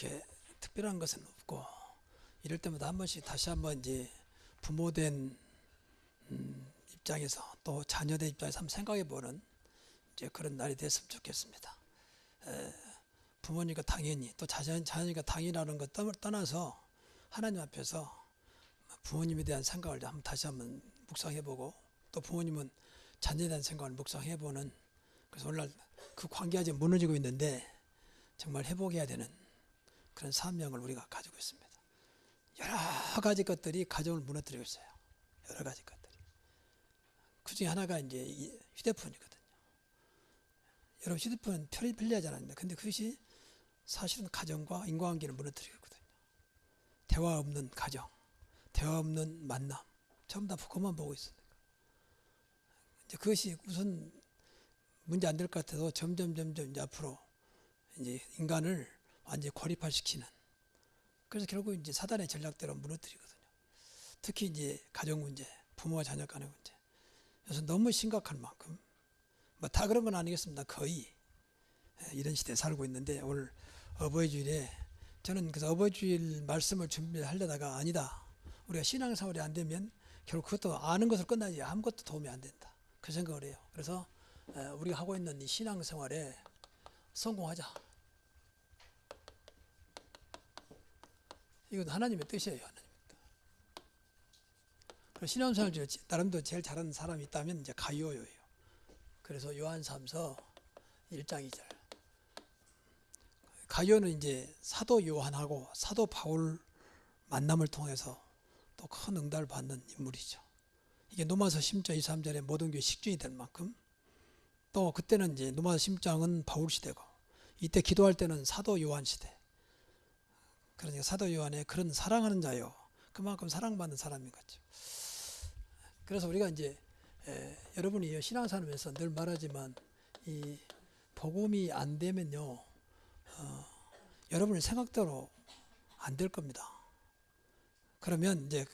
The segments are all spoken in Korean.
그렇게 특별한 것은 없고, 이럴 때마다 한 번씩 다시 한번 이제 부모된 입장에서 또 자녀된 입장에서 한번 생각해보는 이제 그런 날이 됐으면 좋겠습니다. 부모님과 당연히 또 자녀니까 당연히라는 것 떠나서 하나님 앞에서 부모님에 대한 생각을 다시 한번 묵상해보고, 또 부모님은 자녀에 대한 생각을 묵상해보는, 그래서 오늘날 그 관계가 지금 무너지고 있는데 정말 회복해야 되는 그런 사명을 우리가 가지고 있습니다. 여러 가지 것들이 가정을 무너뜨리고 있어요. 여러 가지 것들이. 그 중에 하나가 이제 휴대폰이거든요. 여러분 휴대폰 편리하지 않습니까? 근데 그것이 사실은 가정과 인과관계를 무너뜨리고 있거든요. 대화 없는 가정, 대화 없는 만남, 전부 다 그것만 보고 있으니까. 이제 그것이 우선 문제 안 될 것 같아도 점점 이제 앞으로 이제 인간을 완전히 고립화시키는, 그래서 결국 이제 사단의 전략대로 무너뜨리거든요. 특히 이제 가정 문제, 부모와 자녀 간의 문제. 그래서 너무 심각할 만큼, 뭐 다 그런 건 아니겠습니다. 거의 이런 시대에 살고 있는데, 오늘 어버이 주일에 저는 그래서 어버이 주일 말씀을 준비하려다가 아니다. 우리가 신앙생활이 안 되면 결국 그것도 아는 것으로 끝나지 아무것도 도움이 안 된다. 그 생각을 해요. 그래서 우리가 하고 있는 이 신앙생활에 성공하자. 이건 하나님의 뜻이에요. 하나님의 뜻. 신앙생활 중에 나름대로 제일 잘하는 사람이 있다면 이제 가룟유예요. 그래서 요한삼서 1장 2절. 가룟유는 이제 사도 요한하고 사도 바울 만남을 통해서 또 큰 응답을 받는 인물이죠. 이게 로마서 10장 23절에 모든 교회 식준이 될 만큼, 또 그때는 이제 로마서 10장은 바울 시대고, 이때 기도할 때는 사도 요한 시대. 그러니까 사도 요한의 그런 사랑하는 자요, 그만큼 사랑받는 사람인 거죠. 그래서 우리가 이제 여러분이 신앙생활에서 늘 말하지만 이 복음이 안 되면요, 여러분의 생각대로 안 될 겁니다. 그러면 이제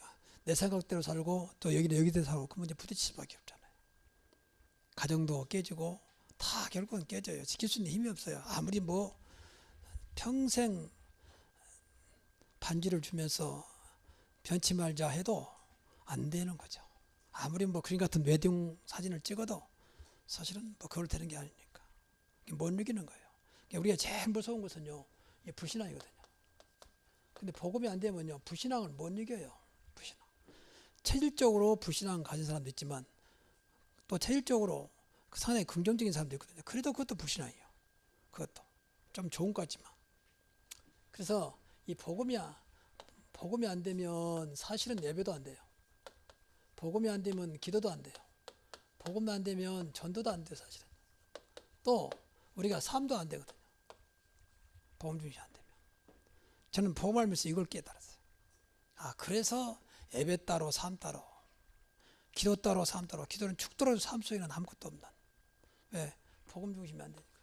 내 생각대로 살고 또 여기대로 살고 그 문제 부딪힐 수밖에 없잖아요. 가정도 깨지고 다 결국은 깨져요. 지킬 수 있는 힘이 없어요. 아무리 뭐 평생 반지를 주면서 변치 말자 해도 안 되는 거죠. 아무리 뭐 그림 같은 웨딩 사진을 찍어도 사실은 뭐 그걸 되는 게 아니니까 못 이기는 거예요. 우리가 제일 무서운 것은요, 불신앙이거든요. 근데 복음이 안 되면요, 불신앙을 못 이겨요. 불신앙. 체질적으로 불신앙 가진 사람도 있지만 또 체질적으로 상당히 긍정적인 사람도 있거든요. 그래도 그것도 불신앙이에요. 그것도 좀 좋은 것 같지만. 그래서 이 복음이 안 되면 사실은 예배도 안 돼요. 복음이 안 되면 기도도 안 돼요. 복음이 안 되면 전도도 안 돼요. 사실은. 또 우리가 삶도 안 되거든요. 복음 중심이 안 되면. 저는 복음 알면서 이걸 깨달았어요. 그래서 예배 따로 삶 따로, 기도 따로 삶 따로. 기도는 죽더라도 삶 속에는 아무것도 없는. 왜? 복음 중심이 안 되니까.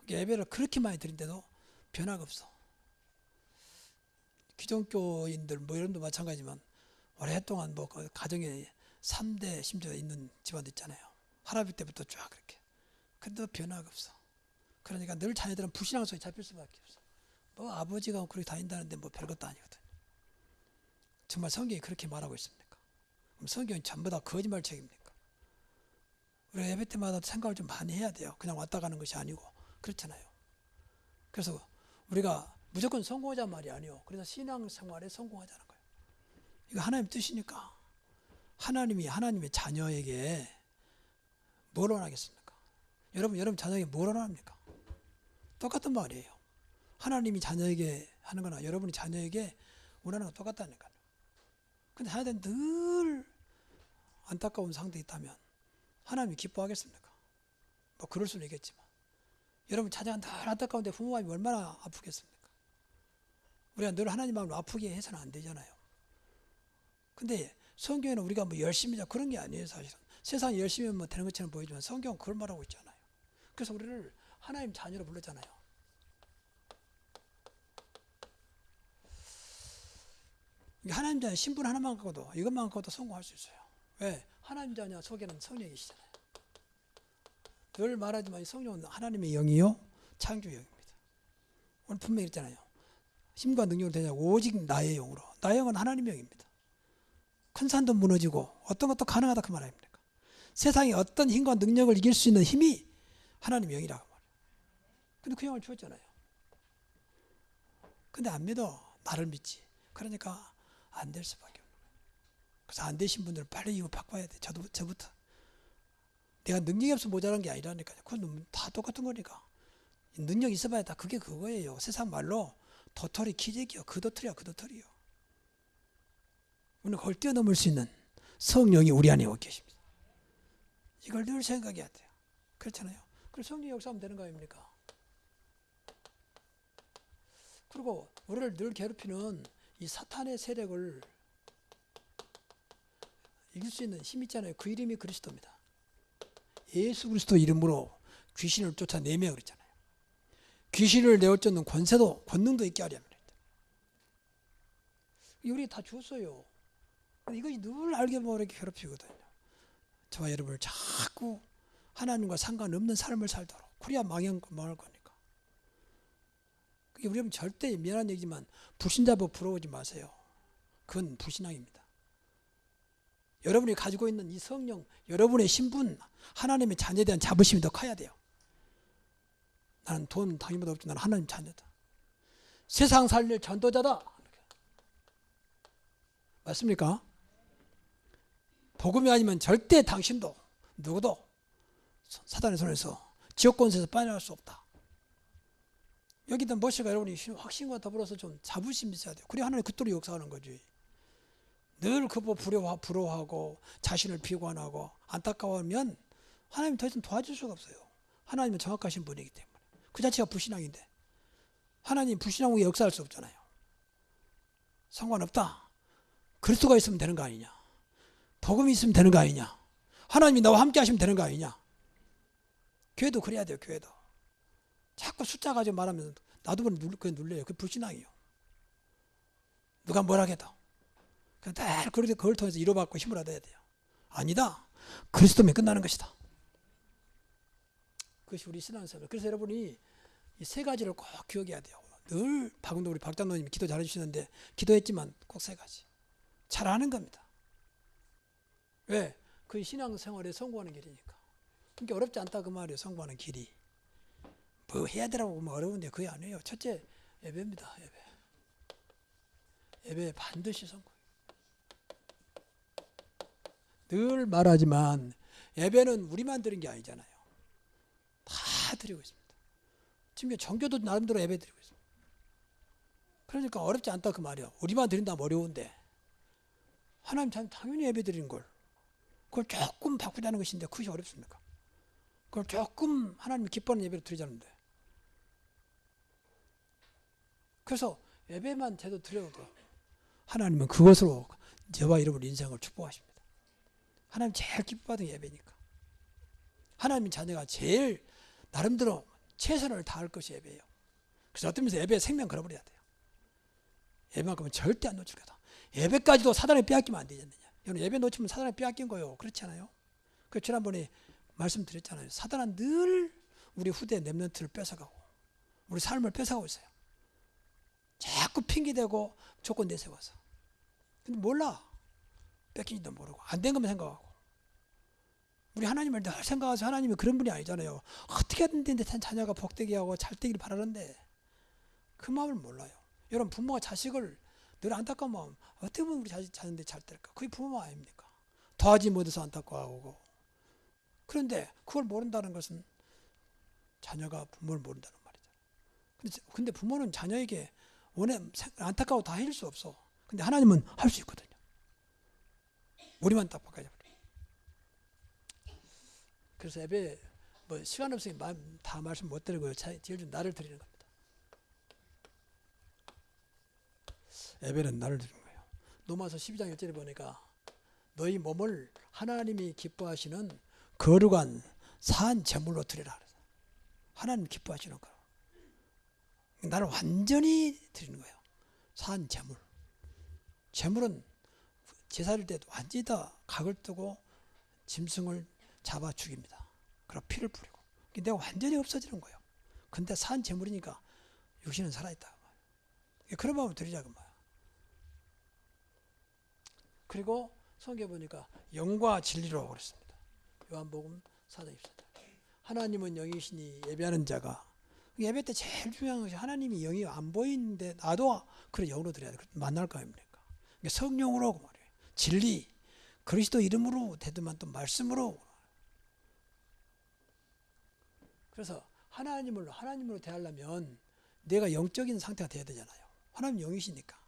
예배를 그렇게 많이 드린데도 변화가 없어. 기존교인들 뭐 이런도 마찬가지지만 오랫동안 뭐 가정에 3대 심지어 있는 집안도 있잖아요. 할아버지 때부터 쫙 그렇게. 근데도 변화가 없어. 그러니까 늘 자녀들은 불신앙 속에 잡힐 수밖에 없어. 뭐 아버지가 그렇게 다닌다는데 뭐 별것도 아니거든. 정말 성경이 그렇게 말하고 있습니까? 그럼 성경이 전부 다 거짓말책입니까? 우리가 예배 때마다 생각을 좀 많이 해야 돼요. 그냥 왔다 가는 것이 아니고. 그렇잖아요. 그래서 우리가 무조건 성공하자 말이 아니에요. 그래서 신앙생활에 성공하자는 거예요. 이거 하나님 뜻이니까. 하나님이 하나님의 자녀에게 뭘 원하겠습니까? 여러분 자녀에게 뭘 원합니까? 똑같은 말이에요. 하나님이 자녀에게 하는 거나 여러분이 자녀에게 원하는 건 똑같다니까요. 근데 하여튼 늘 안타까운 상태에 있다면 하나님이 기뻐하겠습니까? 뭐 그럴 수는 있겠지만, 여러분 자녀가 늘 안타까운데 부모 마음이 얼마나 아프겠습니까? 우리가 늘 하나님 마음을 아프게 해서는 안 되잖아요. 근데 성경에는 우리가 뭐 열심히 하자 그런 게 아니에요. 사실은 세상에 열심히 하면 되는 것처럼 보이지만 성경은 그걸 말하고 있잖아요. 그래서 우리를 하나님 자녀로 불렀잖아요. 하나님 자녀 신분 하나만 갖고도, 이것만 갖고도 성공할 수 있어요. 왜? 하나님 자녀 속에는 성령이 계시잖아요. 늘 말하지만 성령은 하나님의 영이요 창조의 영입니다. 오늘 분명히 있잖아요. 힘과 능력으로 되냐고 오직 나의 영으로. 나의 영은 하나님의 영입니다. 큰 산도 무너지고 어떤 것도 가능하다 그 말 아닙니까? 세상에 어떤 힘과 능력을 이길 수 있는 힘이 하나님의 영이라고 말해요. 근데 그 영을 주었잖아요. 근데 안 믿어. 나를 믿지. 그러니까 안 될 수밖에 없는 거예요. 그래서 안 되신 분들은 빨리 이거 바꿔야 돼. 저부터. 내가 능력이 없어 모자란 게 아니라니까요. 그건 다 똑같은 거니까. 능력 있어봐야 다 그게 그거예요. 세상 말로 도토리 기적이요. 그 도토리야 그 도토리요. 우리는 그걸 뛰어넘을 수 있는 성령이 우리 안에 와 계십니다. 이걸 늘 생각해야 돼요. 그렇잖아요. 그래서 성령이 역사하면 되는 거 아닙니까? 그리고 우리를 늘 괴롭히는 이 사탄의 세력을 이길 수 있는 힘 있잖아요. 그 이름이 그리스도입니다. 예수 그리스도 이름으로 귀신을 쫓아내며 그랬잖아요. 귀신을 내어쫓는 권세도 권능도 있게 하려 합니다. 우리 다 주었어요. 이것이 늘 알게 모르게 괴롭히거든요. 저와 여러분을 자꾸 하나님과 상관없는 삶을 살도록. 그래야 망할 거니까. 우리는 절대 미안한 얘기지만 불신자법 부러워하지 마세요. 그건 불신앙입니다. 여러분이 가지고 있는 이 성령, 여러분의 신분, 하나님의 자녀에 대한 자부심이 더 커야 돼요. 나는 돈 당연보다 없지. 나는 하나님 자녀다. 세상 살릴 전도자다. 맞습니까? 복음이 아니면 절대 당신도 누구도 사단의 손에서 지옥 권세에서 빠져나갈 수 없다. 여기다 모시가 여러분이 확신과 더불어서 좀 자부심이 있어야 돼요. 그래 하나님 그토록 역사하는 거지. 늘 그거 부러워하고 자신을 비관하고 안타까워하면 하나님 더 이상 도와줄 수가 없어요. 하나님은 정확하신 분이기 때문에. 그 자체가 불신앙인데 하나님 불신앙 후에 역사할 수 없잖아요. 상관없다. 그리스도가 있으면 되는 거 아니냐. 복음이 있으면 되는 거 아니냐. 하나님이 나와 함께 하시면 되는 거 아니냐. 교회도 그래야 돼요. 교회도. 자꾸 숫자 가지고 말하면 나도 그게 눌려요. 그게 불신앙이에요. 누가 뭘 하겠다. 그냥 늘 그걸 통해서 위로받고 힘을 얻어야 돼요. 아니다. 그리스도면 끝나는 것이다. 그것이 우리 신앙생활. 그래서 여러분이 이 세 가지를 꼭 기억해야 돼요. 늘 우리 박장로님이 기도 잘해주시는데 기도했지만 꼭 세 가지. 잘하는 겁니다. 왜? 그 신앙생활에 성공하는 길이니까. 그러니까 어렵지 않다 그 말이에요. 성공하는 길이. 뭐 해야 되라고 하면 어려운데 그게 아니에요. 첫째 예배입니다. 예배 반드시 성공. 늘 말하지만 예배는 우리만 드린 게 아니잖아요. 다 드리고 있습니다. 지금 정교도 나름대로 예배 드리고 있습니다. 그러니까 어렵지 않다 그 말이에요. 우리만 드린다면 어려운데 하나님 당연히 예배 드리는 걸 그걸 조금 바꾸자는 것인데 그것이 어렵습니까? 그걸 조금 하나님 기뻐하는 예배를 드리자는데 그래서 예배만 제대로 드려도 하나님은 그것으로 저와 여러분 인생을 축복하십니다. 하나님 제일 기뻐하던 예배니까. 하나님 자녀가 제일 나름대로 최선을 다할 것이 예배예요. 그래서 어떤 면에서 예배에 생명 걸어버려야 돼요. 예배만큼은 절대 안 놓칠 거다. 예배까지도 사단에 빼앗기면 안 되지 않느냐. 여러분 예배 놓치면 사단에 빼앗긴 거예요. 그렇지 않아요? 그 지난번에 말씀드렸잖아요. 사단은 늘 우리 후대 랩런트를 뺏어가고 우리 삶을 뺏어가고 있어요. 자꾸 핑계대고 조건 내세워서. 근데 몰라. 뺏긴지도 모르고 안 된 것만 생각하고. 우리 하나님을 늘 생각해서 하나님이 그런 분이 아니잖아요. 어떻게 하든지 자녀가 복되게 하고 잘 되기를 바라는데 그 마음을 몰라요. 여러분 부모가 자식을 늘 안타까운 마음 어떻게 보면 우리 자녀인데 잘 될까? 그게 부모 마음 아닙니까? 더하지 못해서 안타까워하고. 그런데 그걸 모른다는 것은 자녀가 부모를 모른다는 말이죠. 근데 부모는 자녀에게 안타까워 다 해줄 수 없어. 근데 하나님은 할 수 있거든요. 우리만 딱 바꿔야 돼. 그래서 예배 뭐 시간 없으니 다 말씀 못 드리고요. 제일 좀 나를 드리는 겁니다. 예배는 나를 드리는 거예요. 로마서 12장 1절에 보니까 너희 몸을 하나님이 기뻐하시는 거룩한 산 제물로 드리라. 하나님 기뻐하시는 거. 나를 완전히 드리는 거예요. 산 제물. 제물은 제사를 때도 완전히 다 각을 뜨고 짐승을 잡아 죽입니다. 그리고 피를 뿌리고. 내가 완전히 없어지는 거예요. 근데 산 제물이니까 육신은 살아있다. 그런 마음을 드리자 그 말. 그리고 성경에 보니까 영과 진리로 그랬습니다. 요한복음 4장 24절. 하나님은 영이시니 예배하는 자가, 예배 때 제일 중요한 것이 하나님이 영이 안 보이는데 나도 그래 영으로 드려야 돼. 만날 거 아닙니까? 성령으로 그 말이에요. 진리, 그리스도 이름으로 되더만 또 말씀으로. 그래서 하나님으로 대하려면 내가 영적인 상태가 돼야 되잖아요. 하나님 영이시니까.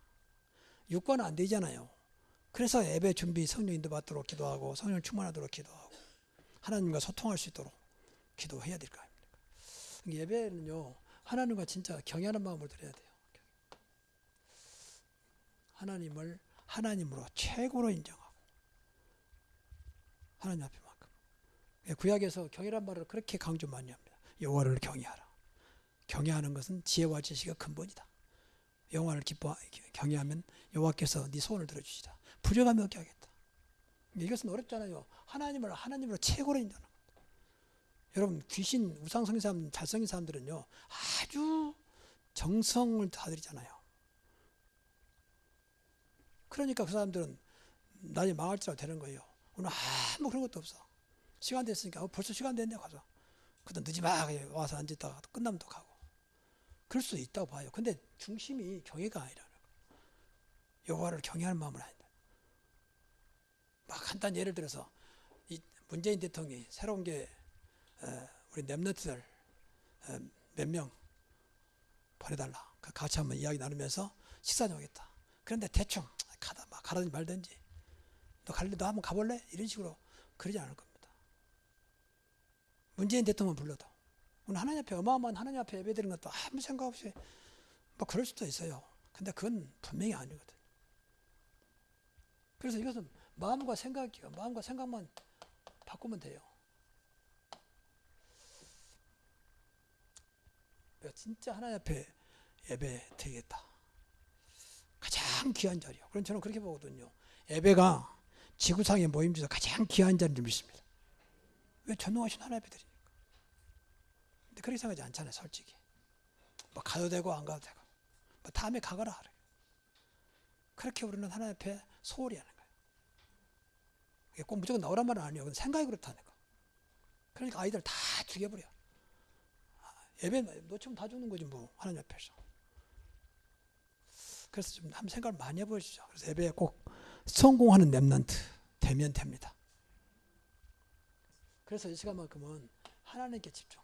육과는 안 되잖아요. 그래서 예배 준비 성령 인도 받도록 기도하고 성령 충만하도록 기도하고 하나님과 소통할 수 있도록 기도해야 될 거 아닙니까? 예배는요, 하나님과 진짜 경외하는 마음으로 드려야 돼요. 하나님을 하나님으로 최고로 인정하고 하나님 앞에만큼. 구약에서 경외란 말을 그렇게 강조 많이 합니다. 여호와를 경외하라. 경외하는 것은 지혜와 지식의 근본이다. 여호와를 경외하면 여호와께서 네 소원을 들어주시다. 부족함이 없게 하겠다. 이것은 어렵잖아요. 하나님을 하나님으로 최고로 인정하는 겁니다. 여러분, 귀신, 우상성인 사람, 잘생긴 사람들은요, 아주 정성을 다 들이잖아요. 그러니까 그 사람들은 나중에 망할지라도 되는 거예요. 오늘 아무 그런 것도 없어. 시간 됐으니까 벌써 시간 됐네 가서. 그때 늦지 마 와서 앉았다가 끝나면 또 가고. 그럴 수 있다고 봐요. 근데 중심이 경외가 아니라는 거예요. 여호와를 경외하는 마음을 아니다. 막 간단히 예를 들어서 이 문재인 대통령이 새로운 게 우리 랩런트들 몇 명 보내달라. 같이 한번 이야기 나누면서 식사 좀 하겠다. 그런데 대충 가라든지 말든지 너 갈래? 너 한번 가볼래? 이런 식으로 그러지 않을 겁니다. 문재인 대통령 불러도 오늘 하나님 앞에 어마어마한 하나님 앞에 예배드리는 것도 아무 생각 없이 뭐 그럴 수도 있어요. 근데 그건 분명히 아니거든. 그래서 이것은 마음과 생각이요. 마음과 생각만 바꾸면 돼요. 진짜 하나님 앞에 예배 드리겠다. 가장 귀한 자리요. 그럼 저는 그렇게 보거든요. 예배가 지구상의 모임 중에서 가장 귀한 자리를 믿습니다. 왜 전능하신 하나님 앞에 드리니까. 근데 그렇게 생각하지 않잖아요, 솔직히. 뭐 가도 되고 안 가도 되고. 뭐 다음에 가거라. 그렇게 우리는 하나님 앞에 소홀히 하는 거예요. 이게 꼭 무조건 나오란 말은 아니에요. 근데 생각이 그렇다는 거. 그러니까 아이들 다 죽여버려. 예배 놓치면 다 죽는 거지 뭐 하나님 앞에서. 그래서 좀 한번 생각을 많이 해보시죠. 그래서 예배에 꼭 성공하는 랩런트 되면 됩니다. 그래서 이 시간만큼은 하나님께 집중.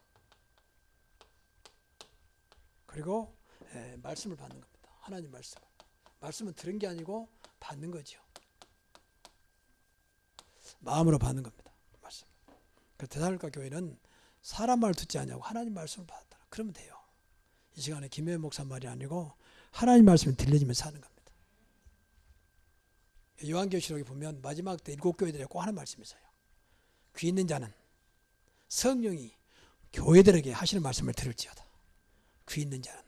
그리고 말씀을 받는 겁니다. 하나님 말씀. 말씀은 들은 게 아니고 받는 거죠. 마음으로 받는 겁니다. 말씀. 그 데살로니가 교회는 사람 말 듣지 않냐고 하나님 말씀을 받았다. 그러면 돼요. 이 시간에 김혜연 목사 말이 아니고 하나님 말씀을 들려주면서 사는 겁니다. 요한계시록에 보면 마지막 때 7교회들에 꼭 하는 말씀이 있어요. 귀 있는 자는 성령이 교회들에게 하시는 말씀을 들을지어다. 귀 있는 자는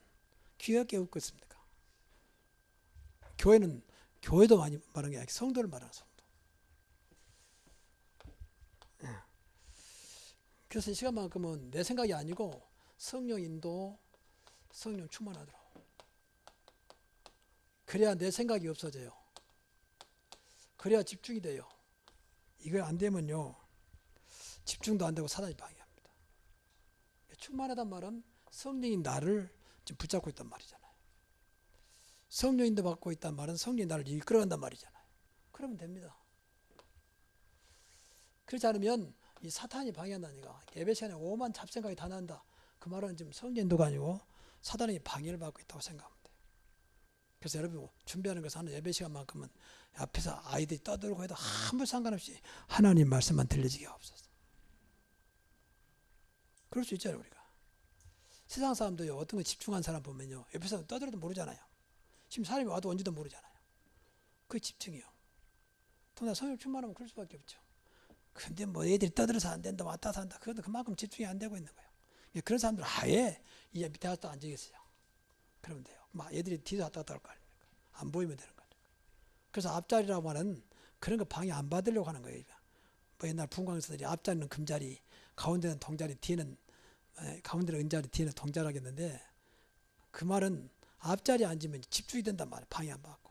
귀가 깨우고 있습니까? 교회는 교회도 많이 말하는 게 아니라 성도를 말하는 성도. 그래서 이 시간만큼은 내 생각이 아니고 성령 인도, 성령 충만하도록. 그래야 내 생각이 없어져요. 그래야 집중이 돼요. 이거 안 되면요, 집중도 안 되고 사단이 방해합니다. 충만하단 말은 성령이 나를 지금 붙잡고 있단 말이잖아요. 성령인도 받고 있단 말은 성령이 나를 이끌어간단 말이잖아요. 그러면 됩니다. 그렇지 않으면 이 사탄이 방해한다니까. 예배 시간에 오만 잡생각이 다 난다. 그 말은 지금 성령인도가 아니고 사단이 방해를 받고 있다고 생각하면 돼요. 그래서 여러분 준비하는 것은 하는 예배 시간만큼은 앞에서 아이들이 떠들고 해도 아무 상관없이 하나님 말씀만 들려지게 하옵소서. 그럴 수 있잖아요. 우리가 세상 사람도요, 어떤 거 집중한 사람 보면요, 옆에서 떠들어도 모르잖아요. 지금 사람이 와도 언제도 모르잖아요. 그게 집중이요. 더나 성령 충만하면 그럴 수밖에 없죠. 근데 뭐 애들이 떠들어서 안 된다, 왔다 갔다 한다, 그것도 그만큼 집중이 안 되고 있는 거예요. 그런 사람들 아예 이 밑에 가서 앉아있어요. 그러면 돼요. 막 애들이 뒤에서 왔다 갔다 할 거 아닙니까? 안 보이면 되는 거죠. 그래서 앞자리라고 하는 그런 거 방해 안 받으려고 하는 거예요. 뭐 옛날 분광에서들이 앞자리는 금자리, 가운데는 동자리, 뒤에는 가운데는 은자리, 뒤에는 동자리 하겠는데 그 말은 앞자리에 앉으면 집중이 된단 말이에요. 방해 안 받고.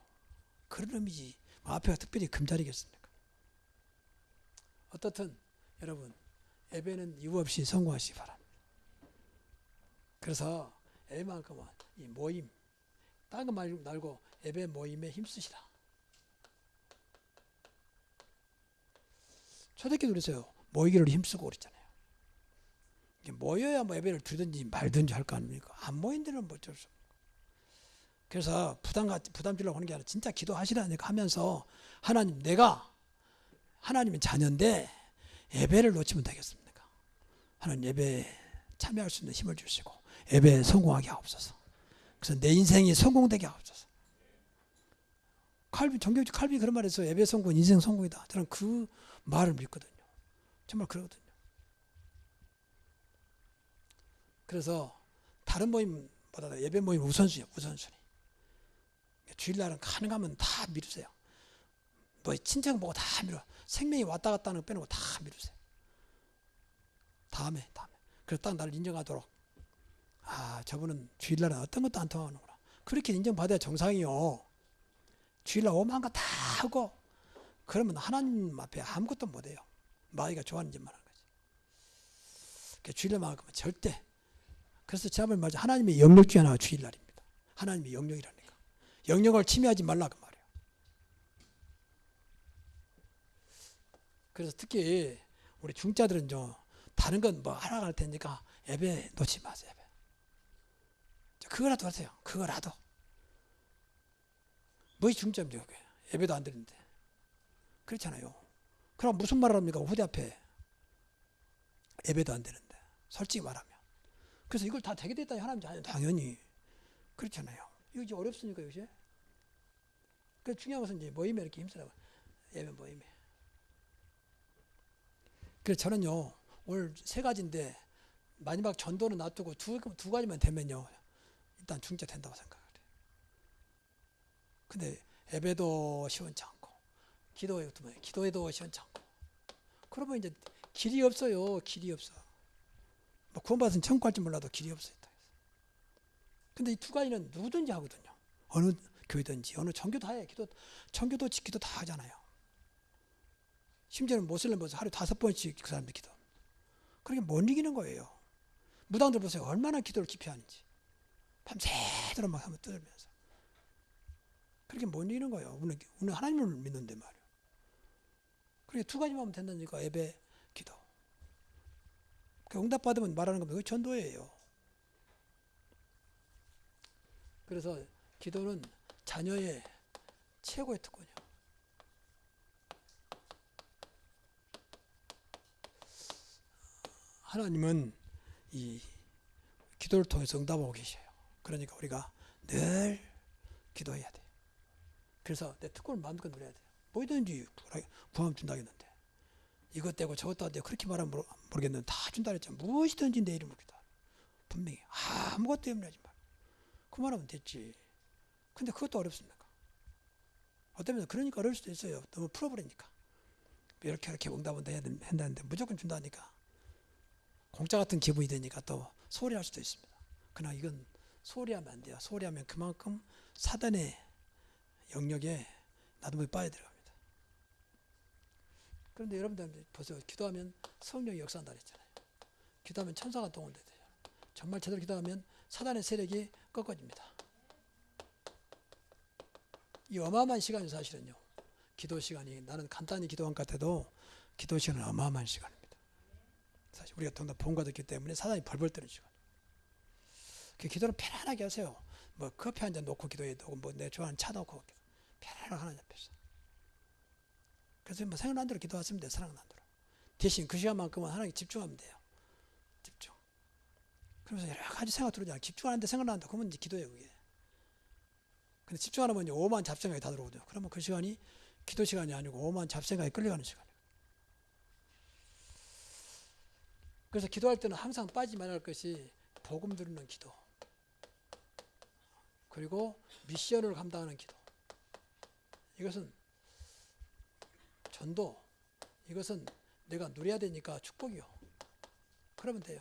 그런 의미지. 앞에가 특별히 금자리겠습니까? 어떻든 여러분 예배는 이유 없이 성공하시기 바랍니다. 그래서 예배만큼은 이 모임, 딴 거 말고 예배 모임에 힘쓰시라. 초대교회 그러세요. 모이기를 힘쓰고 그랬잖아요. 모여야 뭐 예배를 드리든지 말든지 할 거 아닙니까? 안 모인 데는 뭐 어쩔 수 없고. 그래서 부담 주려고 하는 게 아니라 진짜 기도하시라니까 하면서 하나님, 내가 하나님의 자녀인데 예배를 놓치면 되겠습니까? 하나님 예배에 참여할 수 있는 힘을 주시고 예배에 성공하게 하옵소서. 그래서 내 인생이 성공되게 하옵소서. 정교지 칼빈이 그런 말을 했어요. 예배 성공, 인생 성공이다. 저는 그 말을 믿거든요. 정말 그러거든요. 그래서 다른 모임보다 예배 모임 우선순위. 주일날은 가능하면 다 미루세요. 뭐 친척 보고 다 미뤄. 생명이 왔다 갔다 하는 거 빼놓고 다 미루세요. 다음에. 그래서 딱 나를 인정하도록. 아, 저분은 주일날은 어떤 것도 안 통하는구나. 그렇게 인정받아야 정상이요. 주일날 오만 거 다 하고 그러면 하나님 앞에 아무것도 못해요. 마귀가 좋아하는 짓만 하는 거지. 주일날만 하면 절대. 그래서 지난번에 말했죠. 하나님의 영역 중에 하나가 주일날입니다. 하나님의 영역이라니까. 영역을 침해하지 말라 그 말이에요. 그래서 특히 우리 중자들은 좀 다른 건 뭐 하러 갈 테니까 예배 놓지 마세요. 그거라도 하세요. 그거라도. 뭐이 중점이죠. 예배도 안 드리는데. 그렇잖아요. 그럼 무슨 말을 합니까? 후대 앞에 예배도 안 되는데. 솔직히 말하면. 그래서 이걸 다 되게 됐다니 하나님 자녀 당연히. 그렇잖아요. 이거 이제 어렵습니까, 요새? 그 중요한 것은 이제 모임에 이렇게 힘쓰라고. 예배 모임에. 그래서 저는요, 오늘 세 가지인데, 마지막 전도는 놔두고 두 가지만 되면요, 일단 중재 된다고 생각해요. 근데 예배도 시원치 않고, 기도에도 시원치 않고. 그러면 이제 길이 없어요. 길이 없어. 뭐 구원받은 천국 갈지 몰라도 길이 없어요. 근데 이 두 가지는 누구든지 하거든요. 어느 교회든지, 어느 종교 다 해. 종교도 기도 다 하잖아요. 심지어는 모슬렘 하루에 5번씩 그 사람들 기도. 그렇게 못 이기는 거예요. 무당들 보세요. 얼마나 기도를 깊이 하는지. 밤새도록 막 하면 뜯으면서. 그렇게 못 이기는 거예요. 우리는 하나님을 믿는데 말이에요. 그렇게 두 가지만 하면 된다니까. 예배, 기도. 응답받으면 말하는 겁니다. 그게 전도예요. 그래서 기도는 자녀의 최고의 특권이에요. 하나님은 이 기도를 통해서 응답하고 계셔요. 그러니까 우리가 늘 기도해야 돼요. 그래서 내 특권을 마음껏 누려야 돼요. 뭐든지 구하면 준다 했는데 이것 떼고 저것 떼고 그렇게 말하면 모르겠는데 다 준다 했잖아. 무엇이든지 내 이름으로 기도하라. 분명히 아무것도 염려하지 말고 그 말하면 됐지. 근데 그것도 어렵습니까? 어쩌면 그러니까 어려울 수도 있어요. 너무 풀어버리니까. 이렇게 응답은 해야 된다는데 무조건 준다니까 공짜 같은 기분이 되니까 또 소홀히 할 수도 있습니다. 그러나 이건 소홀히 하면 안 돼요. 소홀히 하면 그만큼 사단의 영역에 나도 빠져 들어갑니다. 그런데 여러분들 보세요. 기도하면 성령이 역사한다 그랬잖아요. 기도하면 천사가 동원돼요. 정말 제대로 기도하면 사단의 세력이 꺾어집니다. 이 어마어마한 시간이 사실은요. 기도 시간이 나는 간단히 기도한 것 같아도 기도 시간은 어마어마한 시간입니다. 사실 우리가 동다 본과 듣기 때문에 사단이 벌벌 떠는 시간. 그 기도를 편안하게 하세요. 뭐 커피 한 잔 놓고 기도해도 뭐 내 좋아하는 차 놓고 편안하게 하나님 앞에서. 그래서 뭐 생각난 대로 기도하시면 돼요. 생각난 대로. 대신 그 시간만큼은 하나님께 집중하면 돼요. 집중. 그러면서 여러 가지 생각 들어오잖아요. 집중하는데 생각난다. 그러면 이제 기도예요, 그게. 근데 집중 안 하면 이제 오만 잡생각이 다 들어오거든요. 그러면 그 시간이 기도 시간이 아니고 오만 잡생각이 끌려가는 시간이에요. 그래서 기도할 때는 항상 빠지지 말아야 할 것이 복음 들으는 기도. 그리고 미션을 감당하는 기도. 이것은 전도. 이것은 내가 누려야 되니까 축복이요. 그러면 돼요.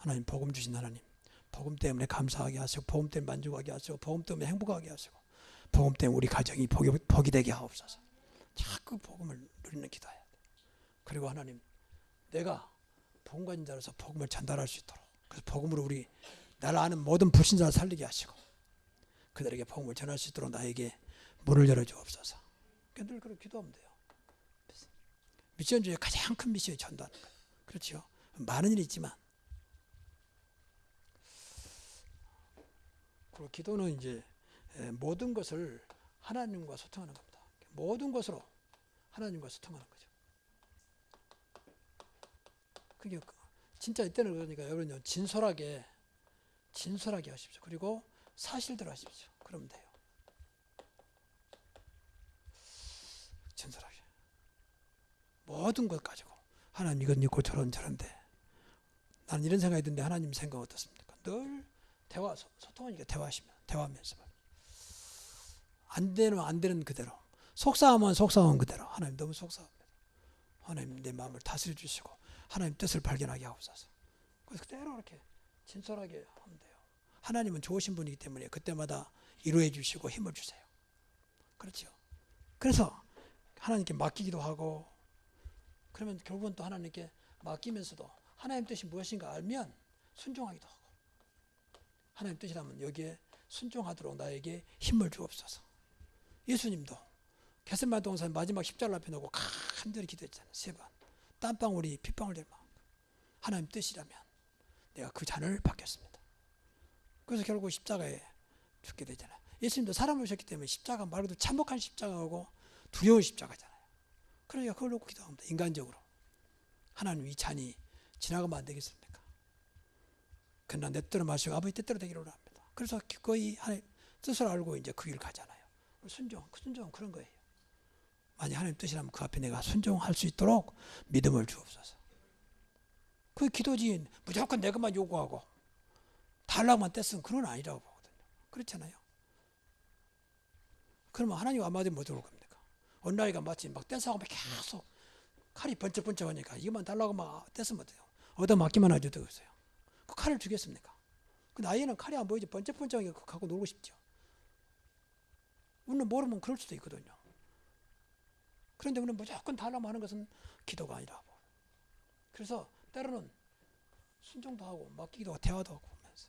하나님 복음 주신 하나님, 복음 때문에 감사하게 하시고 복음 때문에 만족하게 하시고 복음 때문에 행복하게 하시고 복음 때문에 우리 가정이 복이 되게 하옵소서. 자꾸 복음을 누리는 기도해야 돼. 그리고 하나님, 내가 복음가진 자로서 복음을 전달할 수 있도록, 그래서 복음으로 우리 나를 아는 모든 불신자를 살리게 하시고 그들에게 복음을 전할 수 있도록 나에게 문을 열어주옵소서. 늘 그렇게 기도하면 돼요. 미션 중에 가장 큰 미션이 전도하는 거예요. 그렇죠? 많은 일이 있지만, 그리고 기도는 이제 모든 것을 하나님과 소통하는 겁니다. 모든 것으로 하나님과 소통하는 거죠. 그게 진짜 이때는 그러니까 여러분 진솔하게 하십시오. 그리고 사실대로 하십시오. 그러면 돼요. 진솔하게 모든 것 가지고 하나님 이건 있고 저런데 나는 이런 생각이 드는데 하나님 생각 어떻습니까? 늘 소통하니까 대화하면서 안 되는 그대로, 속상하면 속상한 그대로. 하나님 너무 속상합니다. 하나님 내 마음을 다스려 주시고 하나님 뜻을 발견하게 하옵소서. 그래서 그대로 이렇게 진솔하게 하면 돼요. 하나님은 좋으신 분이기 때문에 그때마다 위로해 주시고 힘을 주세요. 그렇죠? 그래서 하나님께 맡기기도 하고, 그러면 결국은 또 하나님께 맡기면서도 하나님 뜻이 무엇인가 알면 순종하기도 하고, 하나님 뜻이라면 여기에 순종하도록 나에게 힘을 주옵소서. 예수님도 겟세마네 동산 마지막 십자가를 앞에 놓고 간절히 기도했잖아요. 3번. 땀방울이 핏방울 될 만큼 하나님 뜻이라면 내가 그 잔을 받겠습니다. 그래서 결국 십자가에 죽게 되잖아요. 예수님도 사람을 오셨기 때문에 십자가 말고도 참혹한 십자가하고 두려운 십자가잖아요. 그러니까 그걸 놓고 기도합니다. 인간적으로 하나님 이 잔이 지나가면 안 되겠습니까? 그러나 내 뜻대로 마시고 아버지 뜻대로 되기를 합니다. 그래서 기꺼이 하나님 뜻을 알고 이제 그 길을 가잖아요. 순종은 그런 거예요. 만약 하나님 뜻이라면 그 앞에 내가 순종할 수 있도록 믿음을 주옵소서. 그 기도지 무조건 내 것만 요구하고 달라고만 떼쓰는 그건 아니라고 보거든요. 그렇잖아요. 그러면 하나님 한마디 못 들을 겁니까? 어느 날이가 마치 막 떼쓰고 계속 칼이 번쩍번쩍 하니까 이것만 달라고 막 떼쓰면 돼요. 얻어맞기만 하죠. 되겠어요. 그 칼을 주겠습니까? 그 나이에는 칼이 안 보이지 번쩍번쩍하게 갖고 놀고 싶죠. 우리는 모르면 그럴 수도 있거든요. 그런데 우리는 무조건 달라고 하는 것은 기도가 아니라고. 그래서 때로는 순종도 하고 맡기기도 하고 대화도 하고 하면서.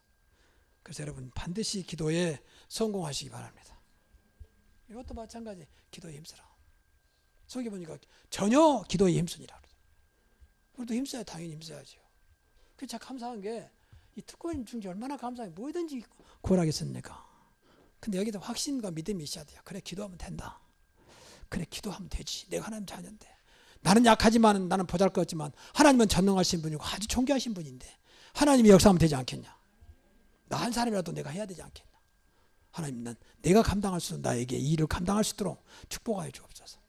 그래서 여러분 반드시 기도에 성공하시기 바랍니다. 이것도 마찬가지 기도에 힘쓰라. 성경에 보니까 전혀 기도에 힘쓰니라. 우리도 힘써야 당연히 힘써야죠. 그래서 참 감사한 게 이 특권 중에 얼마나 감사해. 뭐든지 구하겠습니까? 근데 여기도 확신과 믿음이 있어야 돼요. 그래 기도하면 된다. 그래 기도하면 되지. 내가 하나님 자녀인데. 나는 약하지만 나는 보잘것없지만 하나님은 전능하신 분이고 아주 존귀하신 분인데 하나님이 역사하면 되지 않겠냐. 나 한 사람이라도 내가 해야 되지 않겠냐. 하나님은 내가 감당할 수 있는 나에게 이 일을 감당할 수 있도록 축복하여 주옵소서.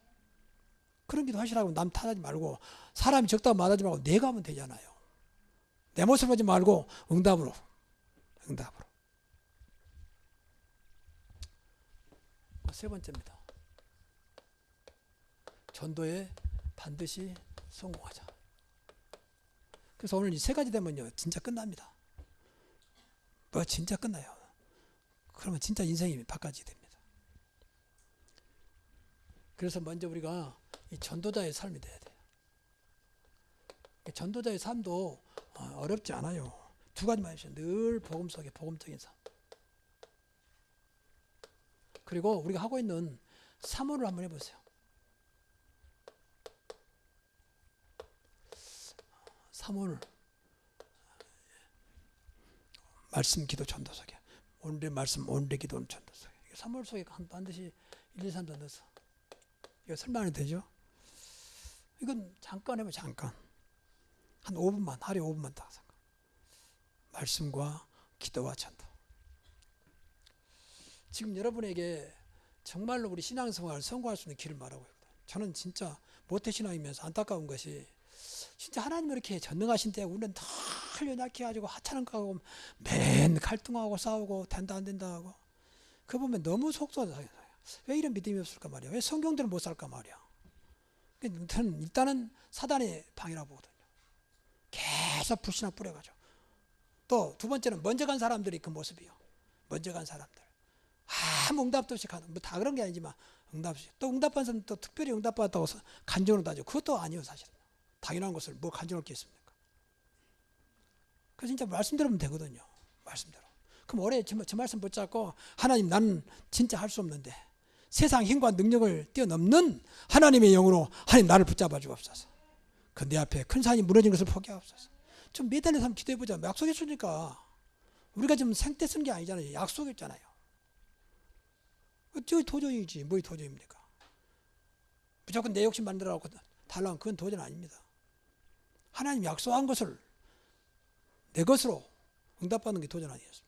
그런 기도 하시라고 남 탓하지 말고 사람이 적다고 말하지 말고 내가 하면 되잖아요. 내 모습 보지 말고 응답으로. 세 번째입니다. 전도에 반드시 성공하자. 그래서 오늘 이 세 가지 되면요 진짜 끝납니다. 진짜 끝나요. 그러면 진짜 인생이 바꿔지게 됩니다. 그래서 먼저 우리가 이 전도자의 삶이 돼야 돼요. 전도자의 삶도 어렵지 않아요. 두 가지만 해주세요. 늘 복음 속에 복음적인 삶. 그리고 우리가 하고 있는 사모를 한번 해보세요. 사모를 말씀 기도 전도 속에 온리 말씀 온리 기도 전도 속에 사모 속에 반드시 1, 2, 3도 넣어서 이거 설명이 되죠? 이건 잠깐 해봐. 잠깐 한 5분만 하루에 5분만 딱 말씀과 기도와 전도. 지금 여러분에게 정말로 우리 신앙생활 성공할 수 있는 길을 말하고 있거든요. 저는 진짜 모태신앙이면서 안타까운 것이 진짜 하나님 이렇게 전능하신데 우리는 늘 연약해 가지고 하찮은 거 하고 맨 갈등하고 싸우고 된다 안 된다 하고 그 보면 너무 속상해요. 왜 이런 믿음이 없을까 말이야. 왜 성경대로 못 살까 말이야. 저는 일단은 사단의 방해라고 보거든요. 계속 불신앙 뿌려가지고 또 두 번째는 먼저 간 사람들이 그 모습이요. 먼저 간 사람들. 아무 응답도 없이 가는, 뭐 다 그런 게 아니지만 응답 없이. 또 응답한 사람 또 특별히 응답받았다고 간증으로 따져. 그것도 아니에요, 사실은. 당연한 것을 뭐 간증할 게 있습니까? 그래서 진짜 말씀대로면 되거든요. 말씀대로. 그럼 올해 저 말씀 붙잡고 하나님 나는 진짜 할 수 없는데 세상 힘과 능력을 뛰어넘는 하나님의 영으로 하나님 나를 붙잡아 주옵소서. 그 내 앞에 큰 산이 무너진 것을 포기하옵소서. 좀 매달려서 한번 기도해보자. 약속했으니까. 우리가 지금 생떼 쓴 게 아니잖아요. 약속했잖아요. 저 도전이지. 뭐이 도전입니까? 무조건 내 욕심 만들어갖고 달라면 그건 도전 아닙니다. 하나님 약속한 것을 내 것으로 응답받는 게 도전 아니었습니다.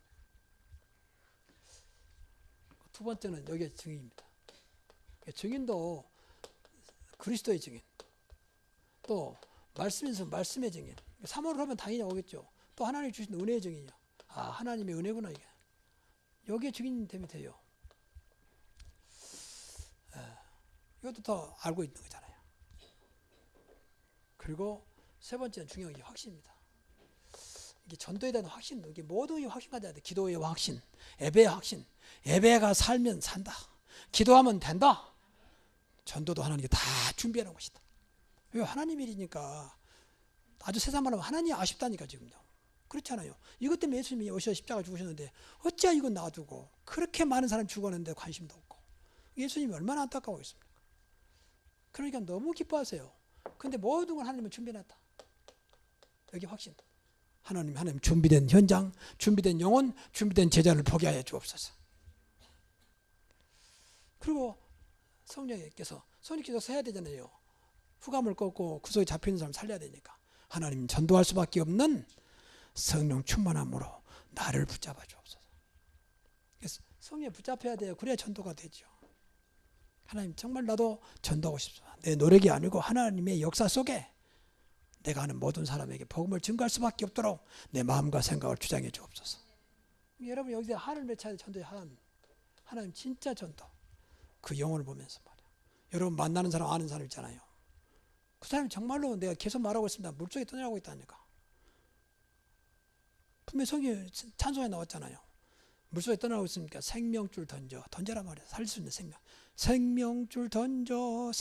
두 번째는 여기에 증인입니다. 증인도 그리스도의 증인, 또 말씀에서 말씀의 증인. 3월을 하면 당연히 오겠죠. 또 하나님이 주신 은혜의 증인이요. 아, 하나님의 은혜구나 이게. 여기에 증인 되면 돼요. 이것도 더 알고 있는 거잖아요. 그리고 세 번째는 중요한 게 확신입니다. 이게 전도에 대한 확신, 이게 모든 확신 가져야 돼. 기도의 확신, 예배의 확신. 예배가 살면 산다. 기도하면 된다. 전도도 하나님이 다 준비하는 것이다. 왜 하나님 일이니까. 아주 세상 말하면 하나님이 아쉽다니까 지금요. 그렇잖아요. 이것 때문에 예수님이 오셔서 십자가 죽으셨는데 어찌야 이거 놔두고 그렇게 많은 사람 죽었는데 관심도 없고. 예수님이 얼마나 안타까워했습니까? 그러니까 너무 기뻐하세요. 근데 모든 걸 하나님은 준비해놨다. 여기 확신. 하나님 준비된 현장, 준비된 영혼, 준비된 제자를 보게 하여 주옵소서. 그리고 성령께서 해야 되잖아요. 후감을 꺾고 구속에 잡히는 사람 살려야 되니까. 하나님 전도할 수밖에 없는 성령 충만함으로 나를 붙잡아 주옵소서. 그래서 성령에 붙잡혀야 돼요. 그래야 전도가 되죠. 하나님 정말 나도 전도하고 싶습니다. 내 노력이 아니고 하나님의 역사 속에 내가 아는 모든 사람에게 복음을 증거할 수밖에 없도록 내 마음과 생각을 주장해 주옵소서. 여러분 여기서 한을 맺혀야 돼. 전도의 한. 하나님 진짜 전도. 그 영혼을 보면서 말이야. 여러분 만나는 사람 아는 사람 있잖아요. 그 사람이 정말로 내가 계속 말하고 있습니다. 물속에 떠내려가고 있다니까. 분명히 성경에 찬송에 나왔잖아요. 물속에 떠나고 있으니까 생명줄 던져라 말이야. 살릴 수 있는 생명. 생명줄 던져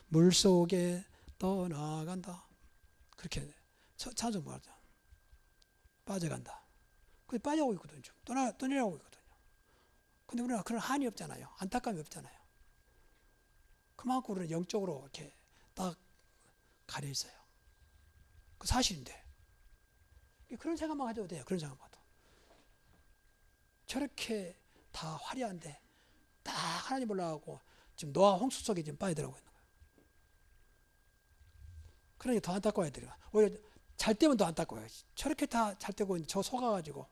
물속에 떠나간다. 그렇게 찬송 말하죠. 빠져간다. 그게 빠져가고 있거든요. 떠내려가고 있거든요. 근데 우리가 그런 한이 없잖아요. 안타까움이 없잖아요. 그만큼 우리는 영적으로 이렇게 딱 가려 있어요. 그 사실인데. 그런 생각만 가져도 돼요. 그런 생각만 도 저렇게 다 화려한데 다 하나님 올라가고 지금 노아 홍수 속에 지금 빠져들어가고 있는 거예요. 그러니까 더 안타까워야 돼요. 오히려 잘 때면 더 안타까워요. 저렇게 다 잘 때고 저 속아가지고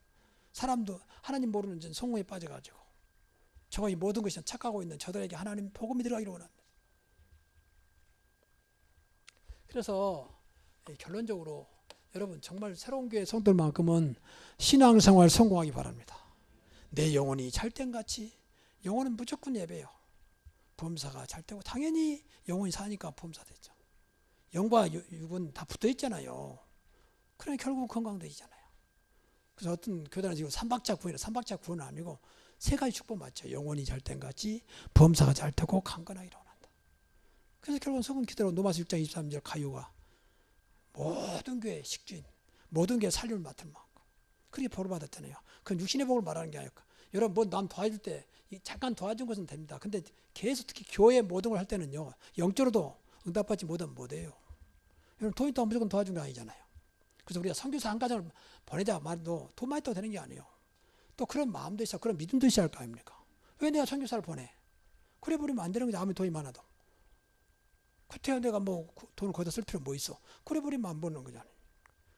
사람도 하나님 모르는 성공에 빠져가지고 저거 이 모든 것이 착각하고 있는 저들에게 하나님 복음이 들어가기를 원합니다. 그래서 결론적으로 여러분 정말 새로운 교회 성도들만큼은 신앙생활 성공하기 바랍니다. 내 영혼이 잘된같이 영혼은 무조건 예배요. 범사가 잘 되고 당연히 영혼이 사니까 범사 되죠. 영과 육은 다 붙어 있잖아요. 그러니까 결국 건강되잖아요. 그래서 어떤 교단은 지금 삼박자 구원은 아니고 세 가지 축복 맞죠. 영혼이 잘된 같이 범사가 잘 되고 강건하기를 원한다. 그래서 결국은 성경 기대로 로마서 6장 23절 가요가 모든 교회 식주인, 모든 교회 살림을 맡을 만큼 그렇게 복을 받았잖아요. 그건 육신의 복을 말하는 게 아니고 여러분 뭐 남 도와줄 때 잠깐 도와준 것은 됩니다. 근데 계속 특히 교회 모든 걸 할 때는요. 영적으로도 응답받지 못하면 못해요. 여러분 돈 있다고 무조건 도와준 게 아니잖아요. 그래서 우리가 선교사 한 가정을 보내자 말도 돈 많이 있다고 되는 게 아니에요. 또 그런 마음도 있어, 그런 믿음도 있어야 할 거 아닙니까? 왜 내가 선교사를 보내? 그래 버리면 안 되는 거지. 아무리 돈이 많아도. 그때야 내가 뭐 돈을 거기다 쓸 필요 뭐 있어? 그래 버리면 안 보는 거잖아요.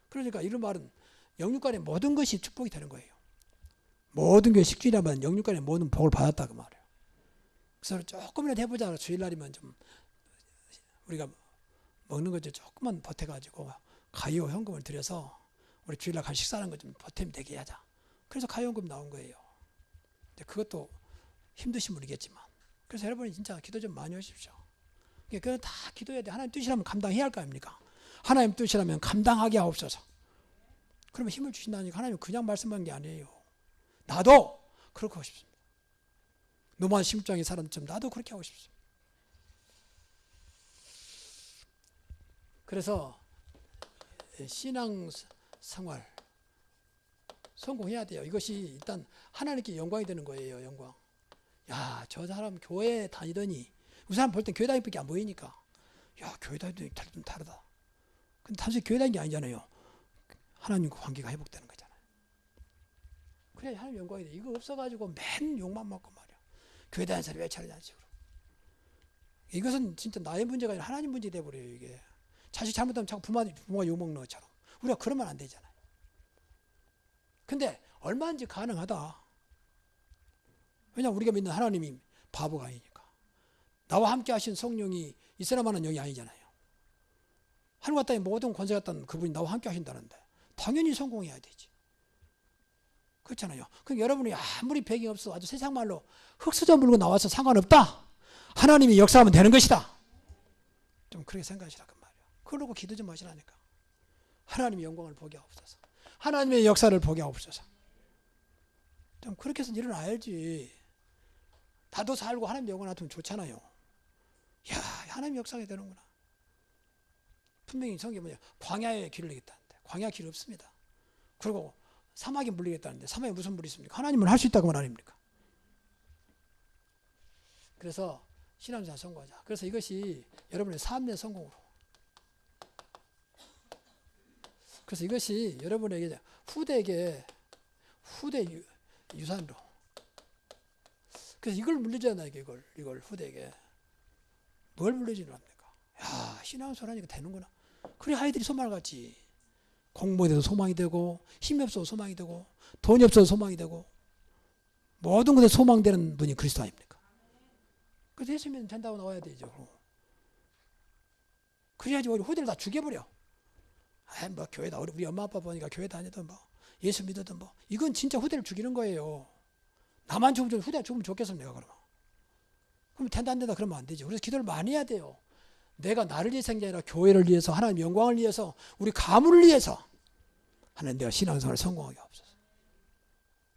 그러니까 이런 말은 영육간의 모든 것이 축복이 되는 거예요. 모든 게 식주이라면 영육간의 모든 복을 받았다 그 말이에요. 그래서 조금이라도 해보자. 주일날이면 좀 우리가 먹는 거 조금만 보태가지고 가요 현금을 들여서 우리 주일날 간 식사하는 거 좀 보탬 되게 하자. 그래서 가요 현금 나온 거예요. 그것도 힘드신 분이겠지만. 그래서 여러분이 진짜 기도 좀 많이 하십시오. 그건 다 기도해야 돼. 하나님 뜻이라면 감당해야 할 거 아닙니까? 하나님 뜻이라면 감당하게 하옵소서. 그러면 힘을 주신다니까 하나님은 그냥 말씀한 게 아니에요. 나도 그렇게 하고 싶습니다. 노만 심장의 사람처럼 나도 그렇게 하고 싶습니다. 그래서 신앙 생활 성공해야 돼요. 이것이 일단 하나님께 영광이 되는 거예요. 영광. 야, 저 사람 교회 다니더니 그 사람 볼 땐 교회 다니밖에 안 보이니까 야, 교회 다니더니 좀 다르다. 근데 단순히 교회 다니는 게 아니잖아요. 하나님과 관계가 회복되는 거잖아요. 그래야 하나님 영광이 돼. 이거 없어가지고 맨 욕만 먹고 말이야. 교회 다니는 사람이 왜 저러냐 식으로. 이것은 진짜 나의 문제가 아니라 하나님 문제 돼버려요. 이게 자식 잘못하면 자꾸 부모가 욕먹는 것처럼 우리가 그러면 안 되잖아요. 근데 얼마든지 가능하다. 왜냐하면 우리가 믿는 하나님이 바보가 아니니까. 나와 함께 하신 성령이 있으나마는 영이 아니잖아요. 하늘과 땅의 모든 권세가 있던 그분이 나와 함께 하신다는데 당연히 성공해야 되지. 그렇잖아요. 그럼 여러분이 아무리 배경이 없어 아주 세상 말로 흙수저 물고 나와서 상관없다. 하나님이 역사하면 되는 것이다. 좀 그렇게 생각하시라 그 말이야. 그러고 기도 좀 하시라니까. 하나님의 영광을 보게 하옵소서. 하나님의 역사를 보게 하옵소서. 좀 그렇게 해서 일어나야지. 나도 살고 하나님의 영광 나타나면 좋잖아요. 야, 하나님의 역사가 되는구나. 분명히 성경에 뭐냐, 광야에 길을 내겠다는데 광야 길 없습니다. 그리고 사막에 물리겠다는데 사막에 무슨 물이 있습니까? 하나님은 할 수 있다고 말 아닙니까? 그래서 신앙생활 성공하자. 그래서 이것이 여러분의 삶의 성공으로. 그래서 이것이 여러분에게 후대에게 후대 유산으로. 그래서 이걸 물리잖아요. 이걸 후대에게. 뭘 물려주는 겁니까? 야, 신앙생활 하니까 되는구나. 그래 아이들이 소망을 갖지. 공부에 대해서 소망이 되고 힘이 없어서 소망이 되고 돈이 없어서 소망이 되고 모든 것에 소망되는 분이 그리스도 아닙니까? 그래서 예수님은 된다고 나와야 되죠. 그래야지 우리 후대를 다 죽여버려. 뭐 교회다 우리 엄마 아빠 보니까 교회 다니든 뭐 예수 믿어든 뭐 이건 진짜 후대를 죽이는 거예요. 나만 죽으면 후대가 죽으면 좋겠습니까? 그럼 된다 안 된다 그러면 안 되죠. 그래서 기도를 많이 해야 돼요. 내가 나를 위해서 게 아니라 교회를 위해서 하나님 영광을 위해서 우리 가문을 위해서 하나님 내가 신앙생활을 성공하게 하옵소서.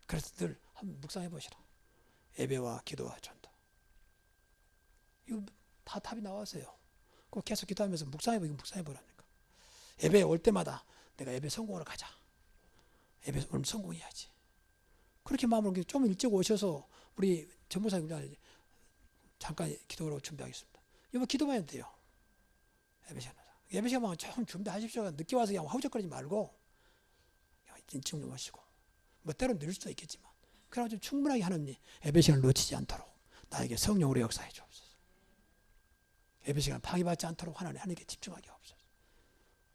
그래서 늘 한번 묵상해 보시라. 예배와 기도와 전도. 이거 다 답이 나왔어요. 꼭 계속 기도하면서 묵상해 보라니까. 예배 올 때마다 내가 예배 성공하러 가자. 예배 오늘 성공해야지. 그렇게 마음으로 좀 일찍 오셔서 우리 전무사님 잠깐 기도로 준비하겠습니다. 이거 기도만 해도 돼요. 예배 시간만 좀 준비하십시오. 늦게 와서 그냥 허우적거리지 말고 인증 좀 하시고 뭐 때론 늦을 수도 있겠지만 그래가지고 충분하게 하나님 예배 시간을 놓치지 않도록 나에게 성령으로 역사해 주옵소서. 예배 시간 방해받지 않도록 하나님께 집중하게 하옵소서.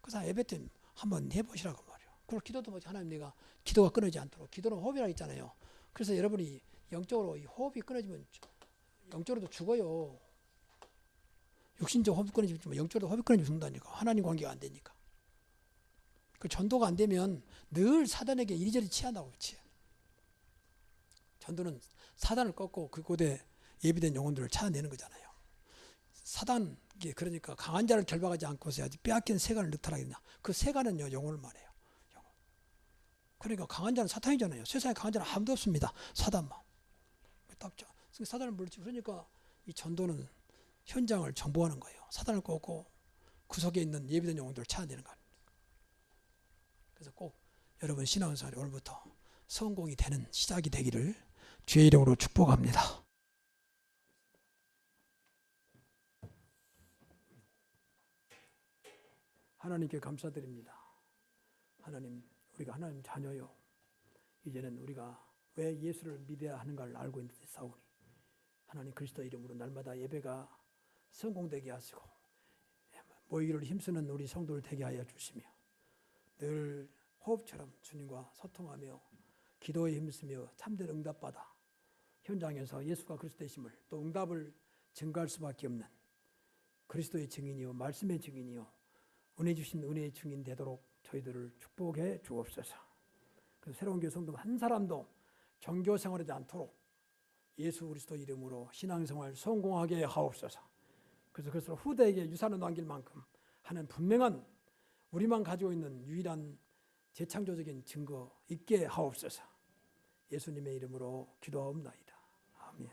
그래서 예배 때 한번 해보시라고 말이에요. 그리고 기도도 뭐지 하나님 내가 기도가 끊어지지 않도록 기도는 호흡이라고 있잖아요. 그래서 여러분이 영적으로 이 호흡이 끊어지면 영적으로도 죽어요. 육신적 호흡 끊어지면 영적으로 호흡 끊어지면 죽는다니까. 하나님 관계가 안 되니까. 그 전도가 안 되면 늘 사단에게 이리저리 취한다고 취해. 전도는 사단을 꺾고 그곳에 예비된 영혼들을 찾아내는 거잖아요. 사단 그러니까 강한 자를 결박하지 않고서 해야지 빼앗긴 새간을 늑탈하겠냐. 그 새간은요 영혼을 말해요. 영혼. 그러니까 강한 자는 사탄이잖아요. 세상에 강한 자는 아무도 없습니다. 사단만. 답죠. 사단을 물리치고 그러니까 이 전도는 현장을 정복하는 거예요. 사단을 꺾고 그 속에 있는 예비된 영혼들을 찾아내는 거 아닙니까? 그래서 꼭 여러분 신앙생활이 오늘부터 성공이 되는 시작이 되기를 주의 이름으로 축복합니다. 하나님께 감사드립니다. 하나님, 우리가 하나님 자녀요. 이제는 우리가 왜 예수를 믿어야 하는가를 알고 있는데 싸우니 하나님 그리스도 이름으로 날마다 예배가 성공되게 하시고 모이기를 힘쓰는 우리 성도를 되게 하여 주시며 늘 호흡처럼 주님과 소통하며 기도에 힘쓰며 참된 응답받아 현장에서 예수가 그리스도이심을 또 응답을 증거할 수밖에 없는 그리스도의 증인이요 말씀의 증인이요 은혜 주신 은혜의 증인 되도록 저희들을 축복해 주옵소서. 그래서 새로운 교회 성도 한 사람도 종교 생활하지 않도록 예수 그리스도 이름으로 신앙생활 성공하게 하옵소서. 그래서 그것을 후대에게 유산을 남길 만큼 하는 분명한 우리만 가지고 있는 유일한 재창조적인 증거 있게 하옵소서. 예수님의 이름으로 기도하옵나이다. 아멘.